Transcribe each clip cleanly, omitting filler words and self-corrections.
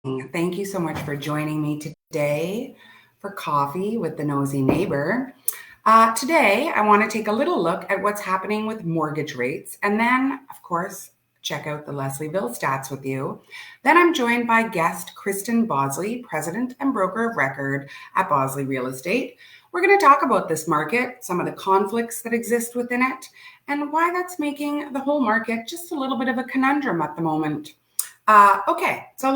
Thank you so much for joining me today for Coffee with the Nosey Neighbor. Today, I want to take a little look at what's happening with mortgage rates and then, of course, check out the Leslieville stats with you. Then I'm joined by guest Christan Bosley, president and broker of record at Bosley Real Estate. We're going to talk about this market, some of the conflicts that exist within it, and why that's making the whole market just a little bit of a conundrum at the moment. So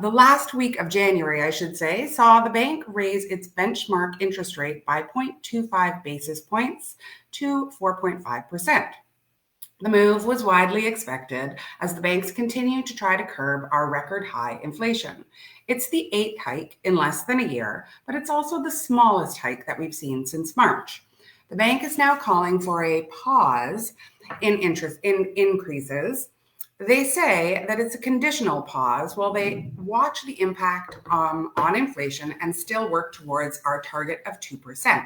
the last week of January, I should say, saw the bank raise its benchmark interest rate by 0.25 basis points to 4.5%. The move was widely expected as the banks continue to try to curb our record high inflation. It's the 8th hike in less than a year, but it's also the smallest hike that we've seen since March. The bank is now calling for a pause in interest increases. They say that it's a conditional pause while they watch the impact on inflation and still work towards our target of 2%.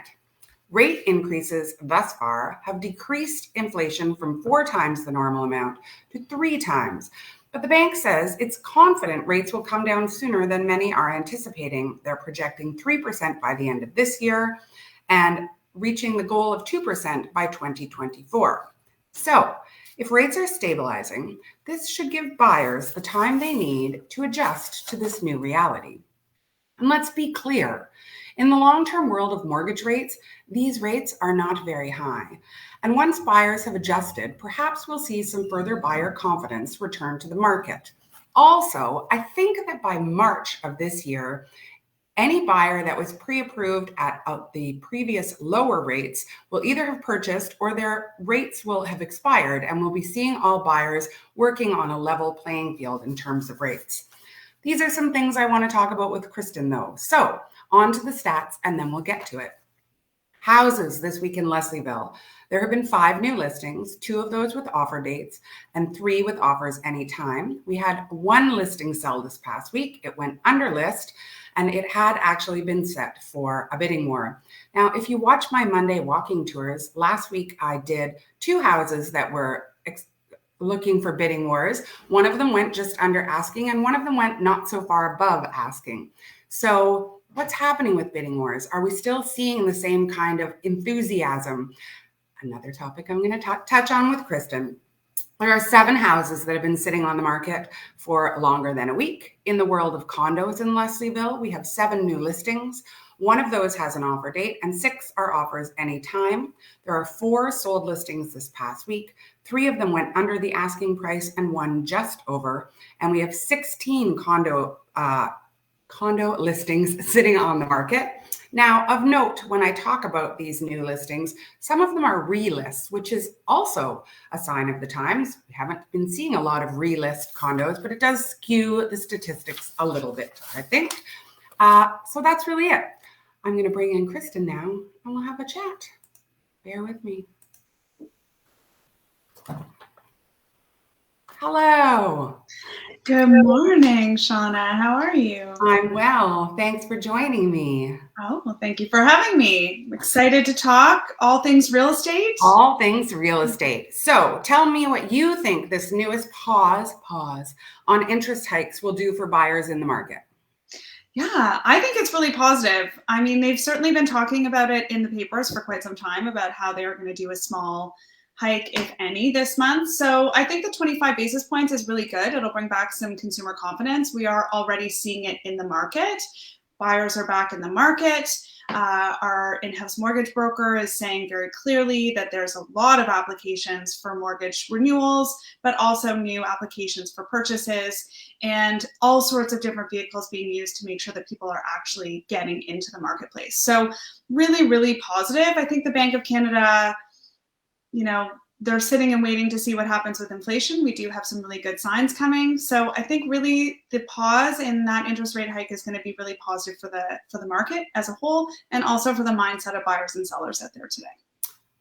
Rate increases thus far have decreased inflation from 4 times the normal amount to 3 times. But the bank says it's confident rates will come down sooner than many are anticipating. They're projecting 3% by the end of this year and reaching the goal of 2% by 2024. So, if rates are stabilizing, this should give buyers the time they need to adjust to this new reality. And let's be clear, in the long-term world of mortgage rates, these rates are not very high. And once buyers have adjusted, perhaps we'll see some further buyer confidence return to the market. Also, I think that by March of this year, any buyer that was pre-approved at the previous lower rates will either have purchased or their rates will have expired, and we'll be seeing all buyers working on a level playing field in terms of rates. These are some things I want to talk about with Christan, though. So, on to the stats, and then we'll get to it. Houses this week in Leslieville. There have been 5 new listings, 2 of those with offer dates and 3 with offers anytime. We had 1 listing sell this past week. It went under list and it had actually been set for a bidding war. Now, if you watch my Monday walking tours, last week I did 2 houses that were looking for bidding wars. One of them went just under asking and one of them went not so far above asking. So what's happening with bidding wars? Are we still seeing the same kind of enthusiasm? Another topic I'm going to touch on with Christan. There are 7 houses that have been sitting on the market for longer than a week. In the world of condos in Leslieville, we have 7 new listings. 1 of those has an offer date and 6 are offers anytime. There are 4 sold listings this past week. 3 of them went under the asking price and 1 just over. And we have 16 condo listings sitting on the market. Now, of note, when I talk about these new listings, some of them are relists, which is also a sign of the times. We haven't been seeing a lot of relist condos, but it does skew the statistics a little bit, I think. So that's really it. I'm going to bring in Christan now, and we'll have a chat. Bear with me. Hello. Good morning, Shauna. How are you? I'm well. Thanks for joining me. Oh, well, thank you for having me. I'm excited to talk all things real estate. All things real estate. So tell me what you think this newest pause on interest hikes will do for buyers in the market. Yeah, I think it's really positive. I mean, they've certainly been talking about it in the papers for quite some time about how they're going to do a small hike, if any, this month. So I think the 25 basis points is really good. It'll bring back some consumer confidence. We are already seeing it in the market. Buyers are back in the market. Our in-house mortgage broker is saying very clearly that there's a lot of applications for mortgage renewals, but also new applications for purchases and all sorts of different vehicles being used to make sure that people are actually getting into the marketplace. So really, really positive. I think the Bank of Canada, they're sitting and waiting to see what happens with inflation. We do have some really good signs coming. So I think really the pause in that interest rate hike is going to be really positive for the market as a whole, and also for the mindset of buyers and sellers out there today.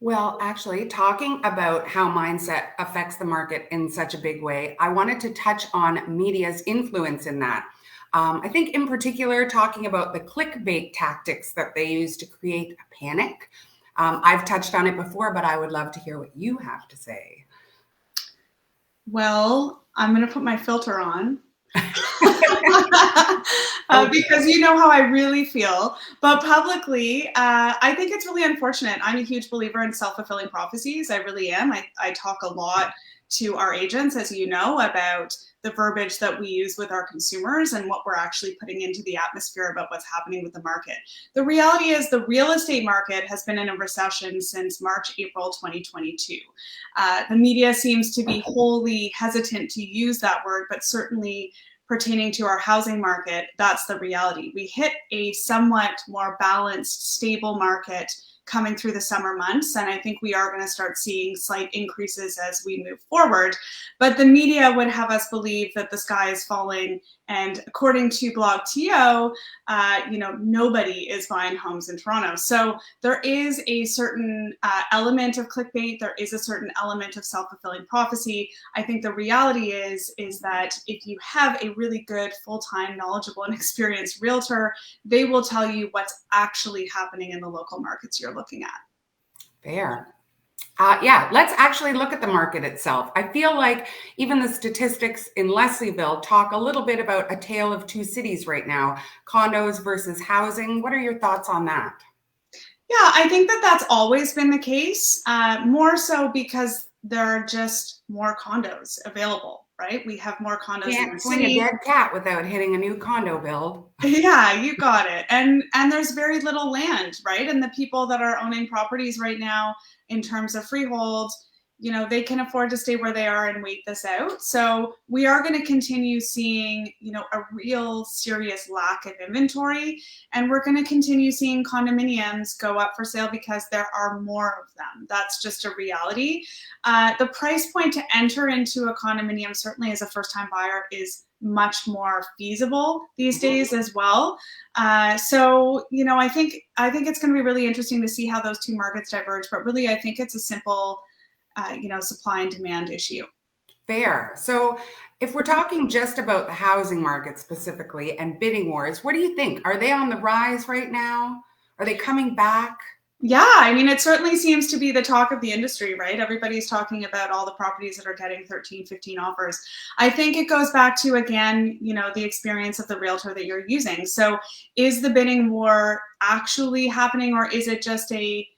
Well, actually, talking about how mindset affects the market in such a big way, I wanted to touch on media's influence in that. I think in particular, talking about the clickbait tactics that they use to create a panic. I've touched on it before, but I would love to hear what you have to say. Well, I'm going to put my filter on. Because you know how I really feel. But publicly, I think it's really unfortunate. I'm a huge believer in self-fulfilling prophecies. I really am. I talk a lot to our agents, as you know, about the verbiage that we use with our consumers and what we're actually putting into the atmosphere about what's happening with the market. The reality is the real estate market has been in a recession since March, April 2022. The media seems to be wholly hesitant to use that word, but certainly pertaining to our housing market, that's the reality. We hit a somewhat more balanced, stable market coming through the summer months, and I think we are going to start seeing slight increases as we move forward. But the media would have us believe that the sky is falling, and according to BlogTO, nobody is buying homes in Toronto. So there is a certain element of clickbait. There is a certain element of self-fulfilling prophecy. I think the reality is that if you have a really good, full-time, knowledgeable, and experienced realtor, they will tell you what's actually happening in the local markets you're looking at. Fair. Yeah, let's actually look at the market itself. I feel like even the statistics in Leslieville talk a little bit about a tale of two cities right now, condos versus housing. What are your thoughts on that? Yeah, I think that that's always been the case, more so because there are just more condos available, right? We have more condos in Can't the swing a city. dead cat without hitting a new condo build. Yeah, you got it. And there's very little land, right? And the people that are owning properties right now in terms of freehold, they can afford to stay where they are and wait this out. So we are going to continue seeing, a real serious lack of inventory. And we're going to continue seeing condominiums go up for sale because there are more of them. That's just a reality. The price point to enter into a condominium, certainly as a first-time buyer, is much more feasible these days as well. So I think it's going to be really interesting to see how those two markets diverge. But really, I think it's a simple supply and demand issue. Fair. So if we're talking just about the housing market specifically and bidding wars, what do you think? Are they on the rise right now? Are they coming back? Yeah, I mean, it certainly seems to be the talk of the industry, right? Everybody's talking about all the properties that are getting 13, 15 offers. I think it goes back to, again, the experience of the realtor that you're using. So is the bidding war actually happening, or is it just a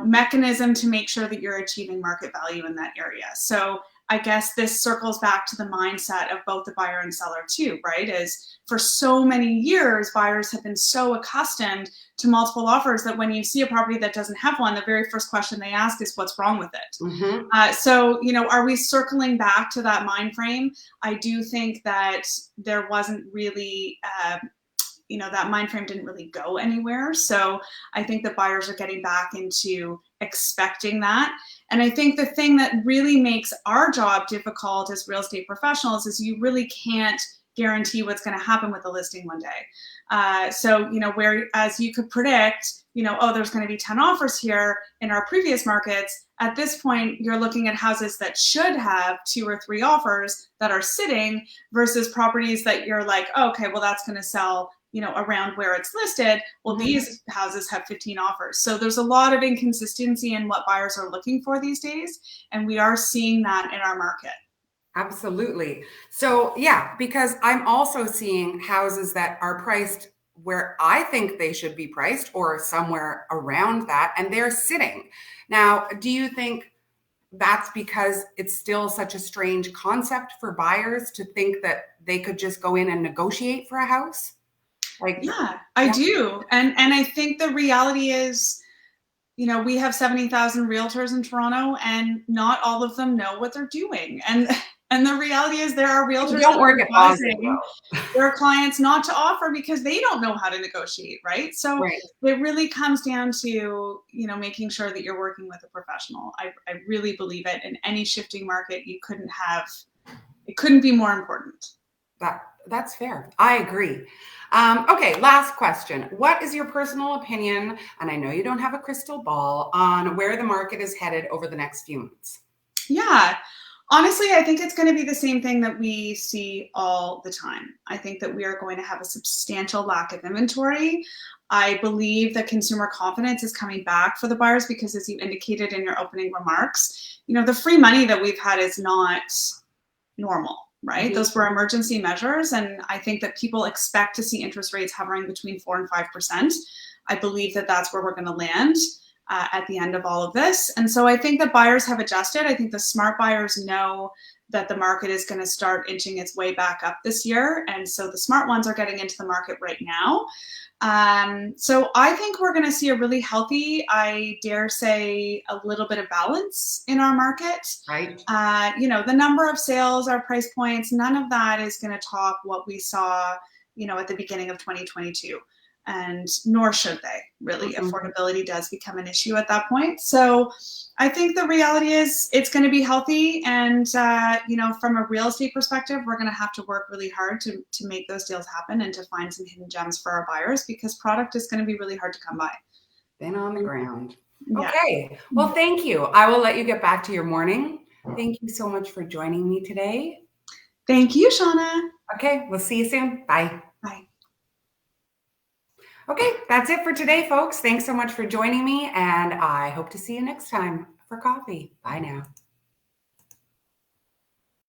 mechanism to make sure that you're achieving market value in that area? So I guess this circles back to the mindset of both the buyer and seller too, right? Is for so many years, buyers have been so accustomed to multiple offers that when you see a property that doesn't have one, the very first question they ask is, what's wrong with it? Mm-hmm. So are we circling back to that mind frame? I do think that there wasn't really that mind frame didn't really go anywhere. So I think that buyers are getting back into expecting that. And I think the thing that really makes our job difficult as real estate professionals is you really can't guarantee what's going to happen with the listing one day. So whereas you could predict, there's going to be 10 offers here in our previous markets, at this point, you're looking at houses that should have 2 or 3 offers that are sitting versus properties that you're like, oh, okay, well, that's going to sell around where it's listed. Well, Mm-hmm. these houses have 15 offers. So there's a lot of inconsistency in what buyers are looking for these days. And we are seeing that in our market. Absolutely. So yeah, because I'm also seeing houses that are priced where I think they should be priced or somewhere around that, and they're sitting. Now, do you think that's because it's still such a strange concept for buyers to think that they could just go in and negotiate for a house? Yeah, I do. And I think the reality is, we have 70,000 realtors in Toronto, and not all of them know what they're doing. And the reality is there are realtors Don't work at advising their clients not to offer because they don't know how to negotiate, right? So Right. it really comes down to, making sure that you're working with a professional. I really believe it. In any shifting market, it couldn't be more important. That's fair. I agree. Okay, last question. What is your personal opinion, and I know you don't have a crystal ball, on where the market is headed over the next few months? Yeah, honestly, I think it's going to be the same thing that we see all the time. I think that we are going to have a substantial lack of inventory. I believe that consumer confidence is coming back for the buyers because, as you indicated in your opening remarks, the free money that we've had is not normal, right? Mhm. Those were emergency measures. And I think that people expect to see interest rates hovering between 4 and 5%. I believe that that's where we're going to land at the end of all of this. And so I think that buyers have adjusted. I think the smart buyers know that the market is going to start inching its way back up this year. And so the smart ones are getting into the market right now. So I think we're going to see a really healthy, I dare say, a little bit of balance in our market. Right. The number of sales, our price points, none of that is going to top what we saw, at the beginning of 2022. And nor should they, really. Mhm. Affordability does become an issue at that point. So I think the reality is it's going to be healthy. And, from a real estate perspective, we're going to have to work really hard to make those deals happen and to find some hidden gems for our buyers, because product is going to be really hard to come by. Been on the ground. Yeah. Okay. Well, thank you. I will let you get back to your morning. Thank you so much for joining me today. Thank you, Shauna. Okay. We'll see you soon. Bye. Bye. Okay. That's it for today, folks. Thanks so much for joining me. And I hope to see you next time for coffee. Bye now.